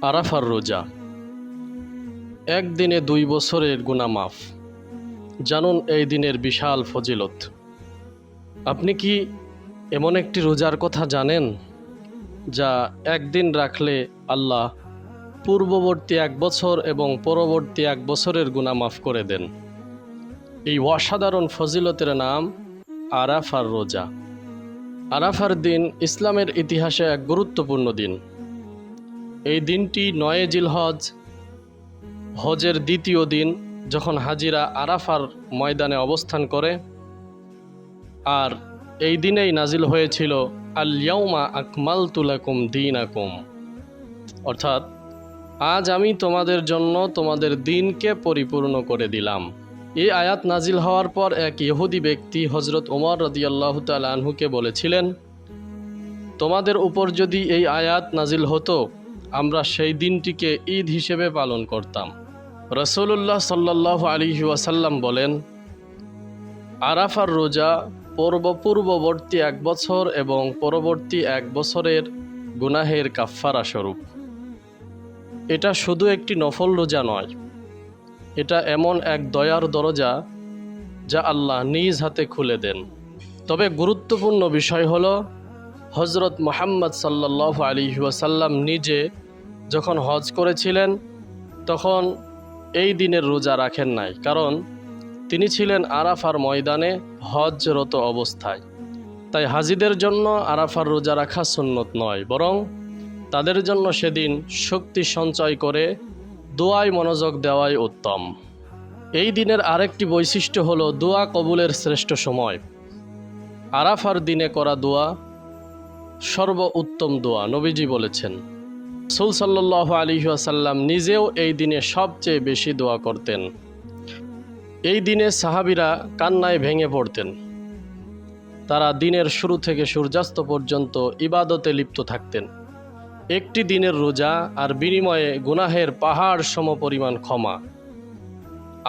আরাফার রোজা একদিনে 2 বছরের গুনাহ মাফ। জানুন এই দিনের বিশাল ফজিলত। আপনি কি এমন একটি রোজার কথা জানেন যা একদিন রাখলে আল্লাহ পূর্ববর্তী 1 বছর এবং পরবর্তী 1 বছরের গুনাহ মাফ করে দেন? এই অসাধারণ ফজিলতের নাম আরাফার রোজা। আরাফার দিন ইসলামের ইতিহাসে এক গুরুত্বপূর্ণ দিন। এই দিনটি 9 জিলহজ, হজের দ্বিতীয় দিন, যখন হাজিরা আরাফার ময়দানে অবস্থান করে। আর এই দিনেই নাজিল হয়েছিল আল ইয়াউমা আকমালতু লাকুম দীনাকুম, অর্থাৎ আজ আমি তোমাদের জন্য তোমাদের দিনকে পরিপূর্ণ করে দিলাম। এই আয়াত নাজিল হওয়ার পর এক ইহুদি ব্যক্তি হজরত ওমর রাদিয়াল্লাহু তাআলা আনহুকে বলেছিলেন, তোমাদের উপর যদি এই আয়াত নাজিল হতো আমরা সেই দিনটিকে ঈদ হিসেবে পালন করতাম। রাসূলুল্লাহ সাল্লাল্লাহু আলাইহি ওয়াসাল্লাম বলেন, আরাফার রোজা পূর্ববর্তী 1 বছর এবং পরবর্তী 1 বছরের গুনাহের কাফফারা স্বরূপ। এটা শুধু একটি নফল রোজা নয়, এটা এমন এক দয়ার দরজা যা আল্লাহ নিজ হাতে খুলে দেন। তবে গুরুত্বপূর্ণ বিষয় হলো, হজরত মুহাম্মদ সাল্লাল্লাহু আলাইহি ওয়াসাল্লাম নিজে যখন হজ করেছিলেন তখন এই দিনের রোজা রাখেন নাই, কারণ তিনি ছিলেন আরাফার ময়দানে হজরত অবস্থায়। তাই হাজিদের জন্য আরাফার রোজা রাখা সুন্নত নয়, বরং তাদের জন্য সেদিন শক্তি সঞ্চয় করে দোয়ায় মনোযোগ দেওয়াই উত্তম। এই দিনের আরেকটি বৈশিষ্ট্য হলো দোয়া কবুলের শ্রেষ্ঠ সময়। আরাফার দিনে করা দোয়া সর্ব উত্তম দোয়া, নবীজি বলেছেন। রাসূল সাল্লাল্লাহু আলাইহি ওয়াসাল্লাম নিজেও এই দিনে সবচেয়ে বেশি দোয়া করতেন। এই দিনে সাহাবীরা কান্নায় ভেঙে পড়তেন। তারা দিনের শুরু থেকে সূর্যাস্ত পর্যন্ত ইবাদতে লিপ্ত থাকতেন। একটি দিনের রোজা আর বিনিময়ে গুনাহের পাহাড় সমপরিমাণ ক্ষমা।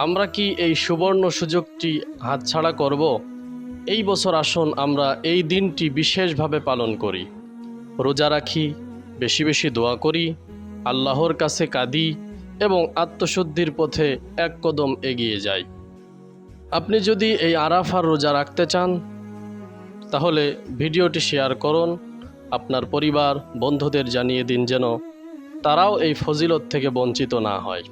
আমরা কি এই সুবর্ণ সুযোগটি হাতছাড়া করব? এই বছর আসুন আমরা এই দিনটি বিশেষভাবে পালন করি, রোজা রাখি, বেশি বেশি দোয়া করি, আল্লাহর কাছে কাঁদি এবং আত্মশুদ্ধির পথে এক কদম এগিয়ে যাই। আপনি যদি এই আরাফার রোজা রাখতে চান তাহলে ভিডিওটি শেয়ার করুন, আপনার পরিবার বন্ধুদের জানিয়ে দিন যেন তারাও এই ফজিলত থেকে বঞ্চিত না হয়।